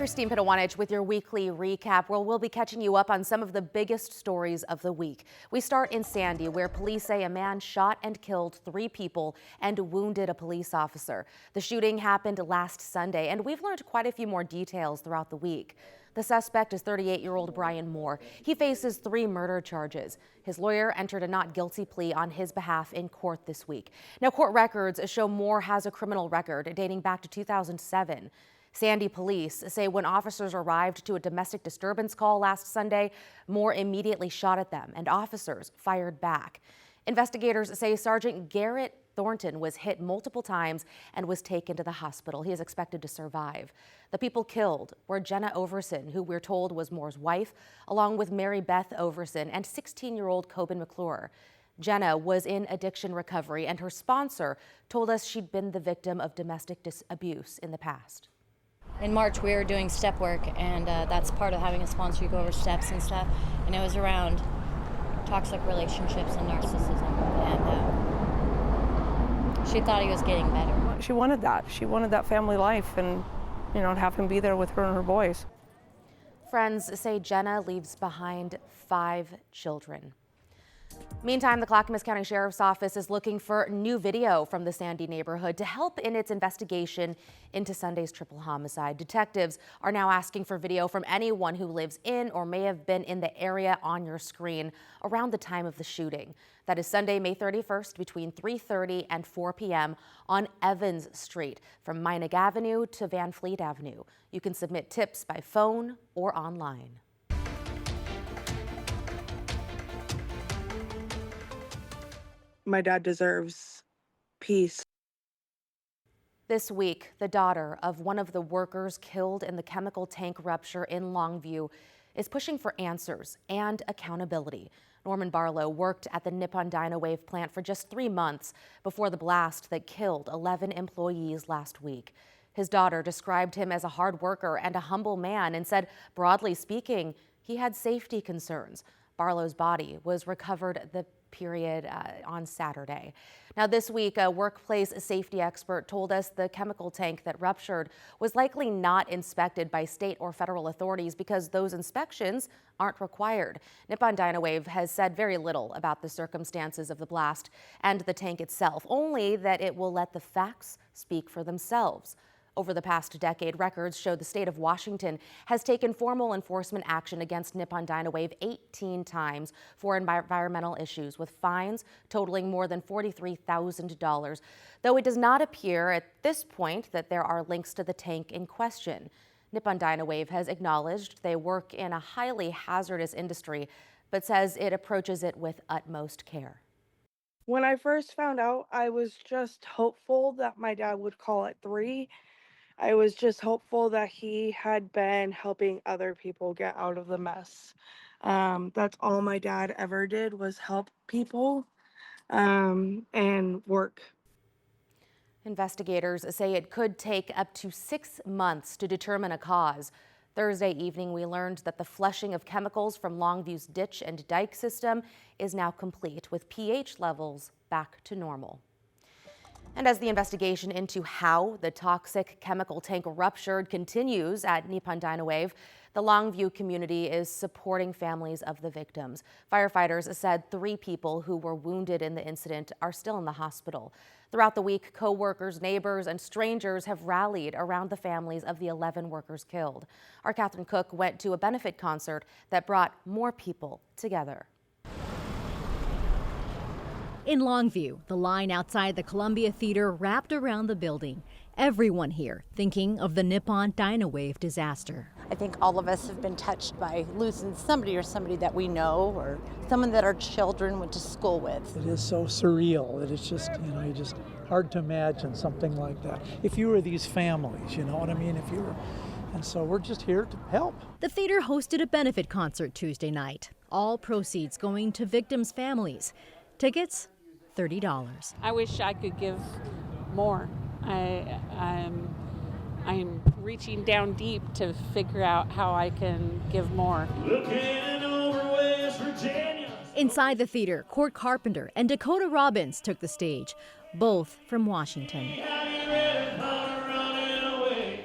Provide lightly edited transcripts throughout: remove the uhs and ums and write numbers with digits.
Christine Pitawanich with your weekly recap, where we'll be catching you up on some of the biggest stories of the week. We start in Sandy, where police say a man shot and killed 3 people and wounded a police officer. The shooting happened last Sunday, and we've learned quite a few more details throughout the week. The suspect is 38-year-old Brian Moore. He faces 3 murder charges. His lawyer entered a not guilty plea on his behalf in court this week. Now, court records show Moore has a criminal record dating back to 2007. Sandy police say when officers arrived to a domestic disturbance call last Sunday, Moore immediately shot at them and officers fired back. Investigators say Sergeant Garrett Thornton was hit multiple times and was taken to the hospital. He is expected to survive. The people killed were Jenna Overson, who we're told was Moore's wife, along with Mary Beth Overson and 16-year-old Coben McClure. Jenna was in addiction recovery, and her sponsor told us she'd been the victim of domestic abuse in the past. In March, we were doing step work, and that's part of having a sponsor. You go over steps and stuff, and it was around toxic relationships and narcissism, and she thought he was getting better. She wanted that. She wanted that family life and, to have him be there with her and her boys. Friends say Jenna leaves behind 5 children. Meantime, the Clackamas County Sheriff's Office is looking for new video from the Sandy neighborhood to help in its investigation into Sunday's triple homicide. Detectives are now asking for video from anyone who lives in or may have been in the area on your screen around the time of the shooting. That is Sunday, May 31st, between 3:30 and 4 p.m. on Evans Street, from Meinig Avenue to Van Fleet Avenue. You can submit tips by phone or online. My dad deserves peace. This week, the daughter of one of the workers killed in the chemical tank rupture in Longview is pushing for answers and accountability. Norman Barlow worked at the Nippon Dynawave plant for just 3 months before the blast that killed 11 employees last week. His daughter described him as a hard worker and a humble man and said, broadly speaking, he had safety concerns. Barlow's body was recovered on Saturday. Now, this week, a workplace safety expert told us the chemical tank that ruptured was likely not inspected by state or federal authorities because those inspections aren't required. Nippon Dynawave has said very little about the circumstances of the blast and the tank itself, only that it will let the facts speak for themselves. Over the past decade, records show the state of Washington has taken formal enforcement action against Nippon Dynawave 18 times for environmental issues, with fines totaling more than $43,000, though it does not appear at this point that there are links to the tank in question. Nippon Dynawave has acknowledged they work in a highly hazardous industry, but says it approaches it with utmost care. When I first found out, I was just hopeful that my dad would call at 3. I was just hopeful that he had been helping other people get out of the mess. That's all my dad ever did, was help people and work. Investigators say it could take up to 6 months to determine a cause. Thursday evening, we learned that the flushing of chemicals from Longview's ditch and dike system is now complete, with pH levels back to normal. And as the investigation into how the toxic chemical tank ruptured continues at Nippon Dynawave, the Longview community is supporting families of the victims. Firefighters said 3 people who were wounded in the incident are still in the hospital. Throughout the week, co-workers, neighbors, and strangers have rallied around the families of the 11 workers killed. Our Catherine Cook went to a benefit concert that brought more people together. In Longview, the line outside the Columbia Theater wrapped around the building. Everyone here thinking of the Nippon Dynawave disaster. I think all of us have been touched by losing somebody or somebody that we know, or someone that our children went to school with. It is so surreal that it's just, just hard to imagine something like that. If you were these families, you know what I mean? And so we're just here to help. The theater hosted a benefit concert Tuesday night. All proceeds going to victims' families. Tickets, $30. I wish I could give more. I'm reaching down deep to figure out how I can give more. Inside the theater, Court Carpenter and Dakota Robbins took the stage, both from Washington.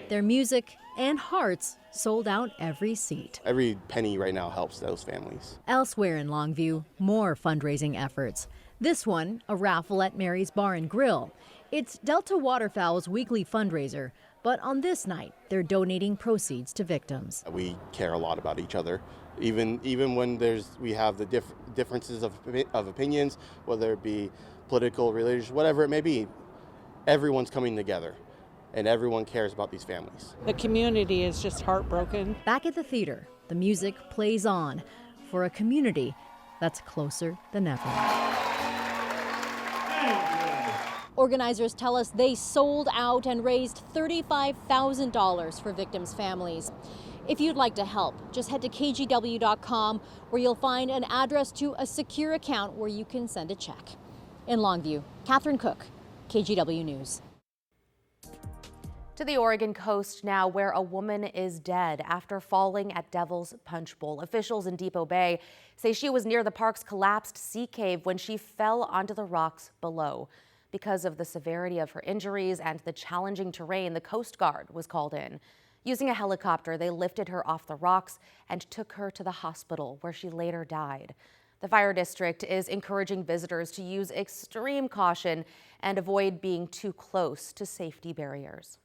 Their music and hearts sold out every seat. Every penny right now helps those families. Elsewhere in Longview, more fundraising efforts. This one, a raffle at Mary's Bar and Grill. It's Delta Waterfowl's weekly fundraiser, but on this night, they're donating proceeds to victims. We care a lot about each other, even when we have the differences of opinions, whether it be political, religious, whatever it may be. Everyone's coming together, and everyone cares about these families. The community is just heartbroken. Back at the theater, the music plays on for a community that's closer than ever. Organizers tell us they sold out and raised $35,000 for victims' families. If you'd like to help, just head to kgw.com where you'll find an address to a secure account where you can send a check. In Longview, Catherine Cook, KGW News. To the Oregon coast now, where a woman is dead after falling at Devil's Punch Bowl. Officials in Depot Bay say she was near the park's collapsed sea cave when she fell onto the rocks below. Because of the severity of her injuries and the challenging terrain, the Coast Guard was called in. Using a helicopter, they lifted her off the rocks and took her to the hospital, where she later died. The fire district is encouraging visitors to use extreme caution and avoid being too close to safety barriers.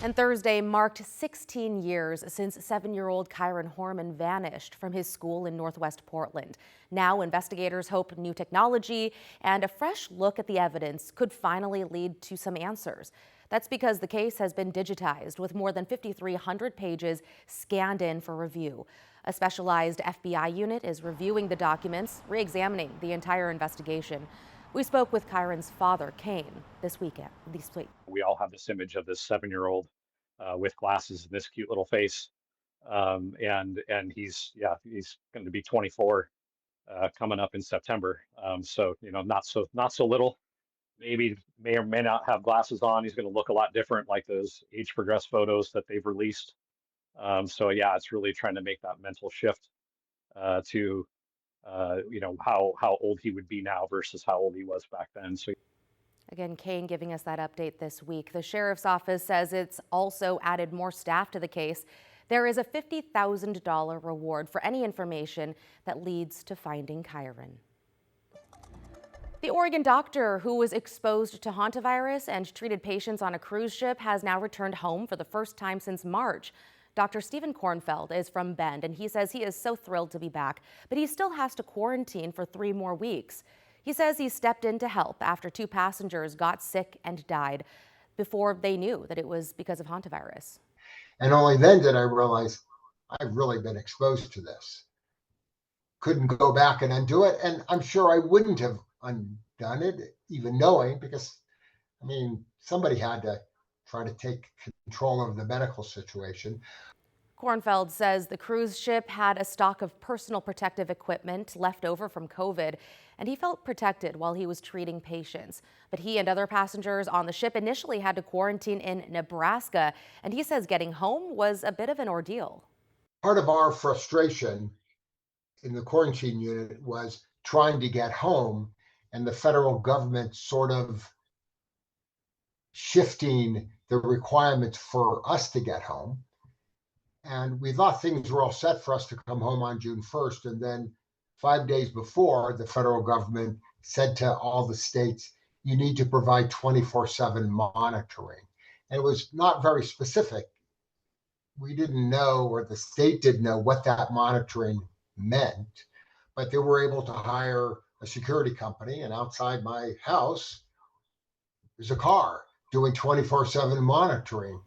And Thursday marked 16 years since 7-year-old Kyron Horman vanished from his school in Northwest Portland. Now investigators hope new technology and a fresh look at the evidence could finally lead to some answers. That's because the case has been digitized with more than 5,300 pages scanned in for review. A specialized FBI unit is reviewing the documents, re-examining the entire investigation. We spoke with Kyron's father, Kane, this week. We all have this image of this 7-year-old with glasses and this cute little face, and he's going to be 24 coming up in September. So not so little. Maybe may or may not have glasses on. He's going to look a lot different, like those age progressed photos that they've released. So yeah, it's really trying to make that mental shift to how old he would be now versus how old he was back then. So again, Kane giving us that update this week. The sheriff's office says it's also added more staff to the case. There is a $50,000 reward for any information that leads to finding Kyron. The Oregon doctor who was exposed to hantavirus and treated patients on a cruise ship has now returned home for the first time since March. Dr. Stephen Kornfeld is from Bend, and he says he is so thrilled to be back, but he still has to quarantine for 3 more weeks. He says he stepped in to help after 2 passengers got sick and died before they knew that it was because of hantavirus. And only then did I realize I've really been exposed to this. Couldn't go back and undo it, and I'm sure I wouldn't have undone it, even knowing, because, somebody had to try to take control of the medical situation. Kornfeld says the cruise ship had a stock of personal protective equipment left over from COVID, and he felt protected while he was treating patients. But he and other passengers on the ship initially had to quarantine in Nebraska, and he says getting home was a bit of an ordeal. Part of our frustration in the quarantine unit was trying to get home, and the federal government sort of shifting the requirements for us to get home. And we thought things were all set for us to come home on June 1st. And then 5 days before, the federal government said to all the states, you need to provide 24/7 monitoring. And it was not very specific. We didn't know, or the state didn't know, what that monitoring meant. But they were able to hire a security company, and outside my house, there's a car doing 24/7 monitoring.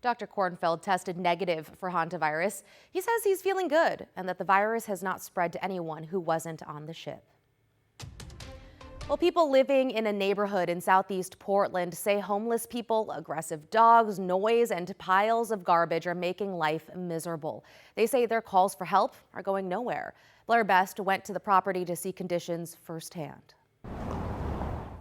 Dr. Kornfeld tested negative for hantavirus. He says he's feeling good and that the virus has not spread to anyone who wasn't on the ship. Well, people living in a neighborhood in southeast Portland say homeless people, aggressive dogs, noise, and piles of garbage are making life miserable. They say their calls for help are going nowhere. Blair Best went to the property to see conditions firsthand.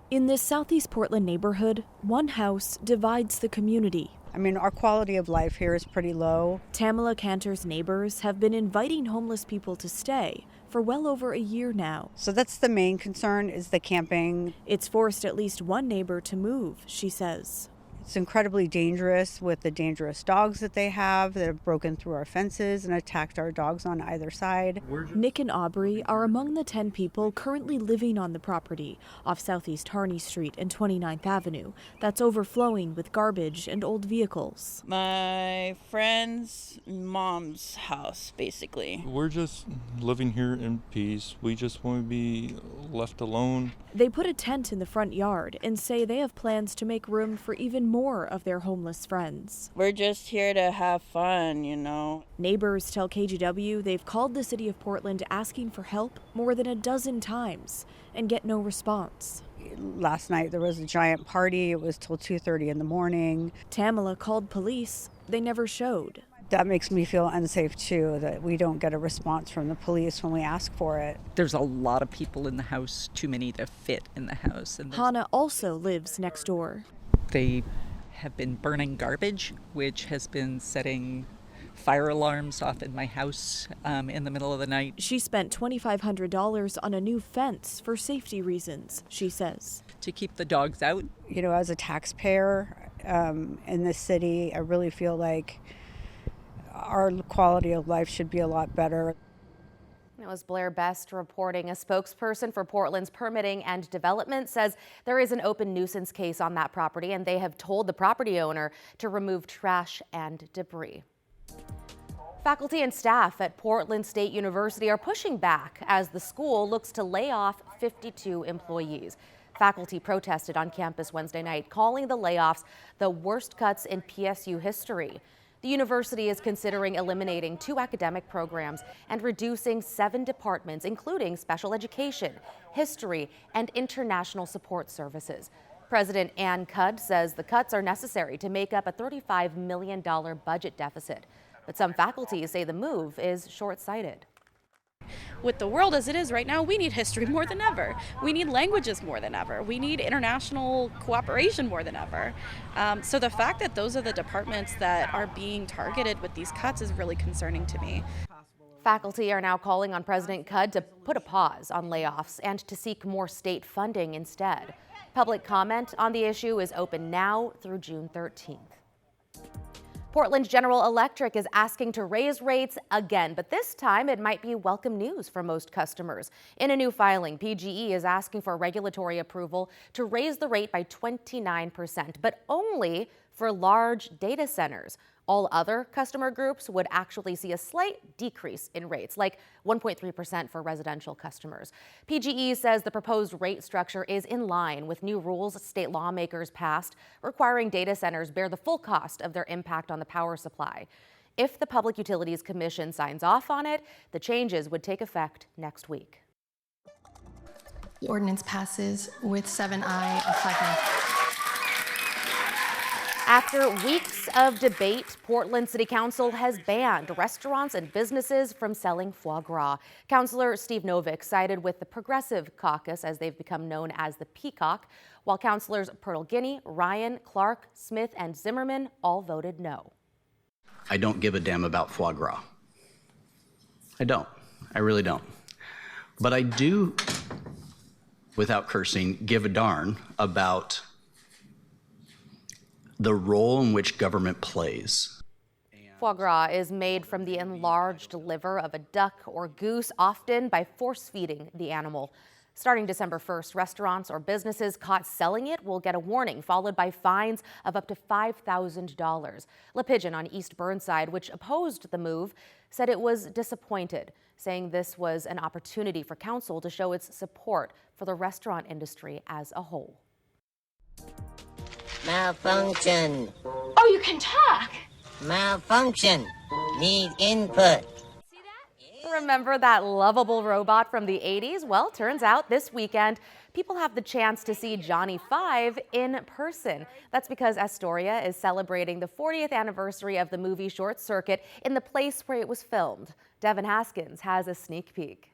In this southeast Portland neighborhood, one house divides the community. Our quality of life here is pretty low. Tamala Cantor's neighbors have been inviting homeless people to stay for well over a year now. So that's the main concern, is the camping. It's forced at least one neighbor to move, she says. It's incredibly dangerous with the dangerous dogs that they have that have broken through our fences and attacked our dogs on either side. Nick and Aubrey are among the 10 people currently living on the property off Southeast Harney Street and 29th Avenue that's overflowing with garbage and old vehicles. My friend's mom's house, basically. We're just living here in peace. We just want to be left alone. They put a tent in the front yard and say they have plans to make room for even more of their homeless friends. We're just here to have fun, you know. Neighbors tell KGW they've called the city of Portland asking for help more than a dozen times and get no response. Last night there was a giant party. It was till 2:30 in the morning. Tamala called police. They never showed. That makes me feel unsafe too, that we don't get a response from the police when we ask for it. There's a lot of people in the house, too many to fit in the house. And Hannah also lives next door. they have been burning garbage, which has been setting fire alarms off in my house in the middle of the night. She spent $2,500 on a new fence for safety reasons, she says. To keep the dogs out. You know, as a taxpayer in this city, I really feel like our quality of life should be a lot better. That was Blair Best reporting. A spokesperson for Portland's Permitting and Development says there is an open nuisance case on that property, and they have told the property owner to remove trash and debris. Faculty and staff at Portland State University are pushing back as the school looks to lay off 52 employees. Faculty protested on campus Wednesday night, calling the layoffs the worst cuts in PSU history. The university is considering eliminating 2 academic programs and reducing 7 departments, including special education, history, and international support services. President Ann Cudd says the cuts are necessary to make up a $35 million budget deficit. But some faculty say the move is short-sighted. With the world as it is right now, we need history more than ever. We need languages more than ever. We need international cooperation more than ever. So the fact that those are the departments that are being targeted with these cuts is really concerning to me. Faculty are now calling on President Cudd to put a pause on layoffs and to seek more state funding instead. Public comment on the issue is open now through June 13th. Portland General Electric is asking to raise rates again, but this time it might be welcome news for most customers. In a new filing, PGE is asking for regulatory approval to raise the rate by 29%, but only for large data centers. All other customer groups would actually see a slight decrease in rates, like 1.3% for residential customers. PGE says the proposed rate structure is in line with new rules state lawmakers passed, requiring data centers bear the full cost of their impact on the power supply. If the Public Utilities Commission signs off on it, the changes would take effect next week. The ordinance passes with 7 ayes and 5 no. After weeks of debate, Portland City Council has banned restaurants and businesses from selling foie gras. Councilor Steve Novick sided with the Progressive Caucus, as they've become known as the Peacock, while Councilors Purtle Guinea, Ryan, Clark, Smith, and Zimmerman all voted no. I don't give a damn about foie gras. I don't. I really don't. But I do, without cursing, give a darn about the role in which government plays. Foie gras is made from the enlarged liver of a duck or goose, often by force-feeding the animal. Starting December 1st, restaurants or businesses caught selling it will get a warning, followed by fines of up to $5,000. La Pigeon on East Burnside, which opposed the move, said it was disappointed, saying this was an opportunity for council to show its support for the restaurant industry as a whole. Malfunction. Oh, you can talk. Malfunction. Need input. Remember that lovable robot from the 80s? Well, turns out this weekend, people have the chance to see Johnny 5 in person. That's because Astoria is celebrating the 40th anniversary of the movie Short Circuit in the place where it was filmed. Devin Haskins has a sneak peek.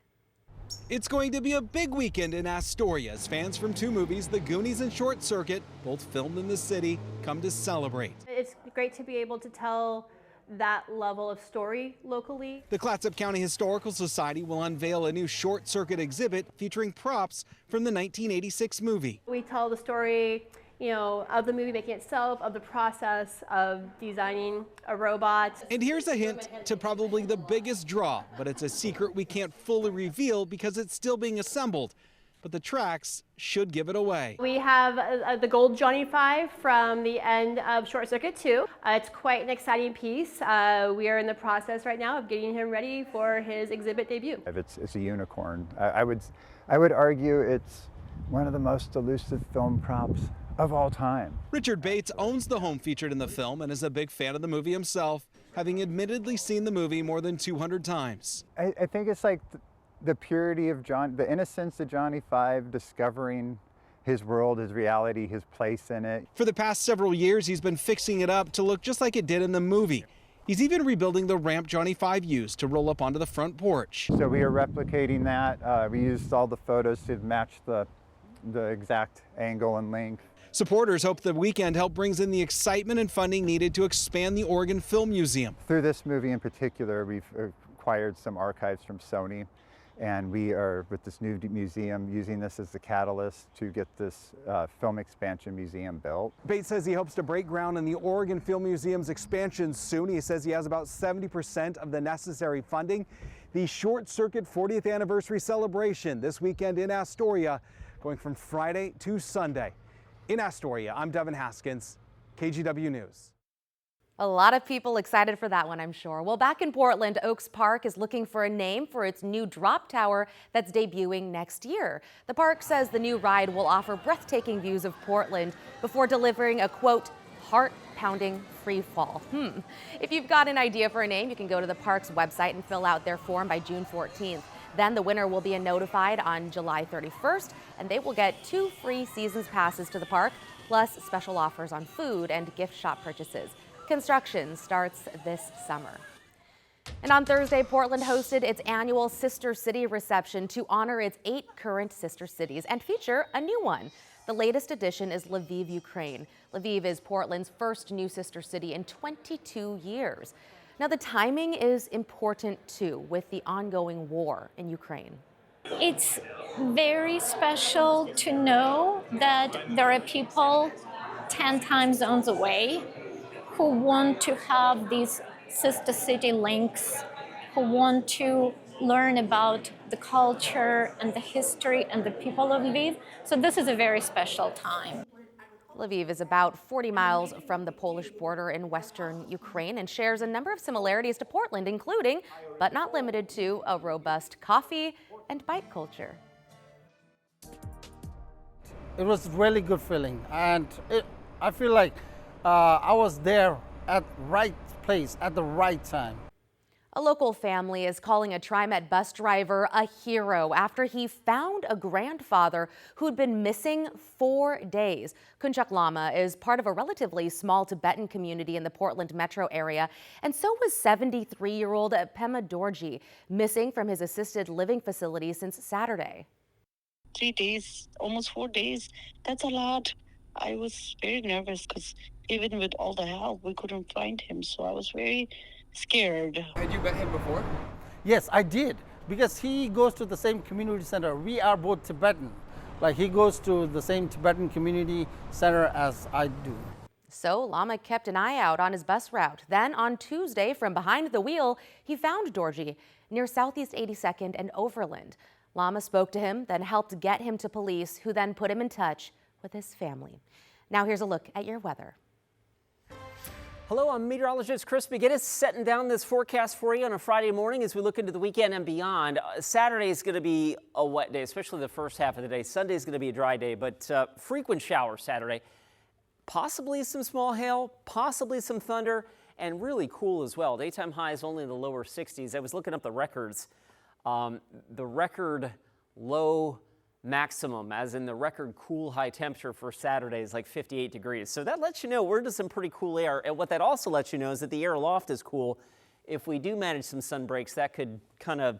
It's going to be a big weekend in Astoria as fans from 2 movies, The Goonies and Short Circuit, both filmed in the city, come to celebrate. It's great to be able to tell that level of story locally. The Clatsop County Historical Society will unveil a new Short Circuit exhibit featuring props from the 1986 movie. We tell the story, of the movie making itself, of the process of designing a robot. And here's a hint to probably the biggest draw, but it's a secret we can't fully reveal because it's still being assembled. But the tracks should give it away. We have the gold Johnny 5 from the end of Short Circuit 2. It's quite an exciting piece. We are in the process right now of getting him ready for his exhibit debut. It's a unicorn. I would argue it's one of the most elusive film props of all time. Richard Bates owns the home featured in the film and is a big fan of the movie himself, having admittedly seen the movie more than 200 times. I think it's like the purity of the innocence of Johnny 5, discovering his world, his reality, his place in it. For the past several years, he's been fixing it up to look just like it did in the movie. He's even rebuilding the ramp Johnny 5 used to roll up onto the front porch. So we are replicating that. We used all the photos to match the exact angle and length. Supporters hope the weekend help brings in the excitement and funding needed to expand the Oregon Film Museum. Through this movie in particular, we've acquired some archives from Sony. And we are, with this new museum, using this as the catalyst to get this film expansion museum built. Bates says he hopes to break ground in the Oregon Film Museum's expansion soon. He says he has about 70% of the necessary funding. The Short Circuit 40th anniversary celebration this weekend in Astoria, going from Friday to Sunday. In Astoria, I'm Devin Haskins, KGW News. A lot of people excited for that one, I'm sure. Well, back in Portland, Oaks Park is looking for a name for its new drop tower that's debuting next year. The park says the new ride will offer breathtaking views of Portland before delivering a, quote, heart-pounding free fall. If you've got an idea for a name, you can go to the park's website and fill out their form by June 14th. Then the winner will be notified on July 31st, and they will get 2 free season's passes to the park, plus special offers on food and gift shop purchases. Construction starts this summer. And on Thursday, Portland hosted its annual Sister City reception to honor its 8 current sister cities and feature a new one. The latest addition is Lviv, Ukraine. Lviv is Portland's first new sister city in 22 years. Now, the timing is important, too, with the ongoing war in Ukraine. It's very special to know that there are people 10 time zones away who want to have these sister city links, who want to learn about the culture and the history and the people of Lviv. So this is a very special time. Lviv is about 40 miles from the Polish border in western Ukraine and shares a number of similarities to Portland, including, but not limited to, a robust coffee and bike culture. It was really good feeling, and I feel like I was there at the right place at the right time. A local family is calling a TriMet bus driver a hero after he found a grandfather who'd been missing 4 days. Kunchak Lama is part of a relatively small Tibetan community in the Portland metro area, and so was 73-year-old Pema Dorji, missing from his assisted living facility since Saturday. 3 days, almost 4 days, that's a lot. I was very nervous because even with all the help, we couldn't find him. So I was very scared. Had you met him before? Yes, I did. Because he goes to the same community center. We are both Tibetan. Like, he goes to the same Tibetan community center as I do. So Lama kept an eye out on his bus route. Then on Tuesday, from behind the wheel, he found Dorji near Southeast 82nd and Overland. Lama spoke to him, then helped get him to police, who then put him in touch with his family. Now here's a look at your weather. Hello, I'm meteorologist Chris McGinnis, setting down this forecast for you on a Friday morning as we look into the weekend and beyond. Saturday is going to be a wet day, especially the first half of the day. Sunday is going to be a dry day, but frequent showers Saturday. Possibly some small hail, possibly some thunder, and really cool as well. Daytime highs only in the lower 60s. I was looking up the records. The record low maximum, as in the record cool high temperature for Saturday, is like 58 degrees. So that lets you know we're into some pretty cool air. And what that also lets you know is that the air aloft is cool. If we do manage some sun breaks, that could kind of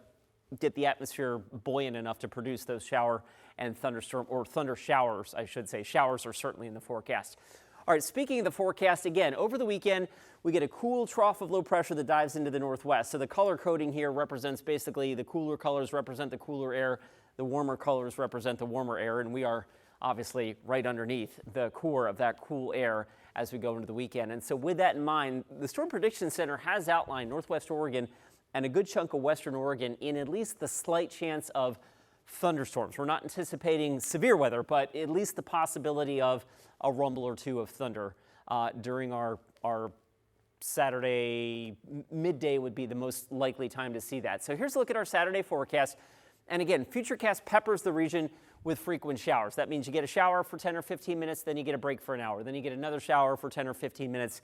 get the atmosphere buoyant enough to produce those shower and thunderstorm, or thunder showers, I should say. Showers are certainly in the forecast. All right, speaking of the forecast, again, over the weekend, we get a cool trough of low pressure that dives into the northwest. So the color coding here represents basically the cooler colors represent the cooler air. The warmer colors represent the warmer air, and we are obviously right underneath the core of that cool air as we go into the weekend. And so with that in mind, the Storm Prediction Center has outlined Northwest Oregon and a good chunk of Western Oregon in at least the slight chance of thunderstorms. We're not anticipating severe weather, but at least the possibility of a rumble or two of thunder during our Saturday midday would be the most likely time to see that. So here's a look at our Saturday forecast. And again, Futurecast peppers the region with frequent showers. That means you get a shower for 10 or 15 minutes, then you get a break for an hour. Then you get another shower for 10 or 15 minutes.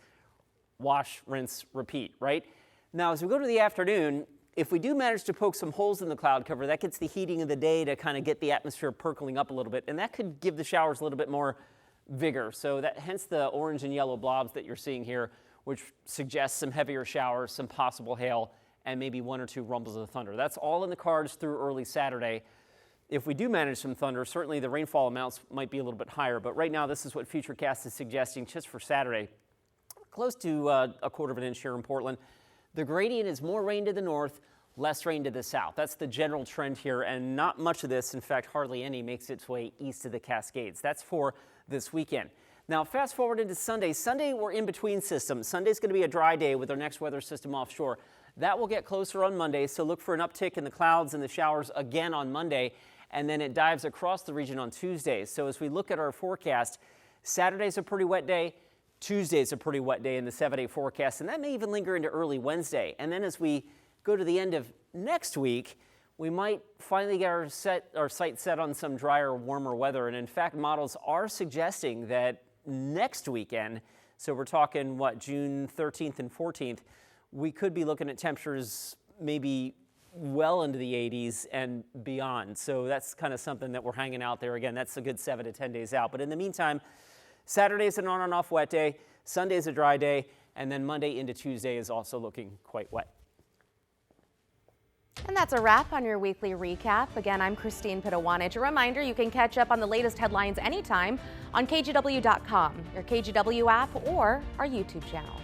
Wash, rinse, repeat, right? Now, as we go to the afternoon, if we do manage to poke some holes in the cloud cover, that gets the heating of the day to kind of get the atmosphere percolating up a little bit, and that could give the showers a little bit more vigor. So that hence the orange and yellow blobs that you're seeing here, which suggests some heavier showers, some possible hail, and maybe one or two rumbles of thunder. That's all in the cards through early Saturday. If we do manage some thunder, certainly the rainfall amounts might be a little bit higher, but right now this is what Futurecast is suggesting just for Saturday. Close to a quarter of an inch here in Portland. The gradient is more rain to the north, less rain to the south. That's the general trend here, and not much of this, in fact, hardly any, makes its way east of the Cascades. That's for this weekend. Now, fast forward into Sunday. Sunday, we're in between systems. Sunday's going to be a dry day with our next weather system offshore. That will get closer on Monday, so look for an uptick in the clouds and the showers again on Monday, and then it dives across the region on Tuesday. So as we look at our forecast, Saturday's a pretty wet day. Tuesday's a pretty wet day in the 7-day forecast, and that may even linger into early Wednesday. And then as we go to the end of next week, we might finally get our sights set on some drier, warmer weather. And in fact, models are suggesting that next weekend, so we're talking, what, June 13th and 14th, we could be looking at temperatures maybe well into the 80s and beyond. So that's kind of something that we're hanging out there. Again, that's a good 7 to 10 days out. But in the meantime, Saturday's an on and off wet day, Sunday's a dry day, and then Monday into Tuesday is also looking quite wet. And that's a wrap on your weekly recap. Again, I'm Christine Pitawanich. A reminder, you can catch up on the latest headlines anytime on KGW.com, your KGW app, or our YouTube channel.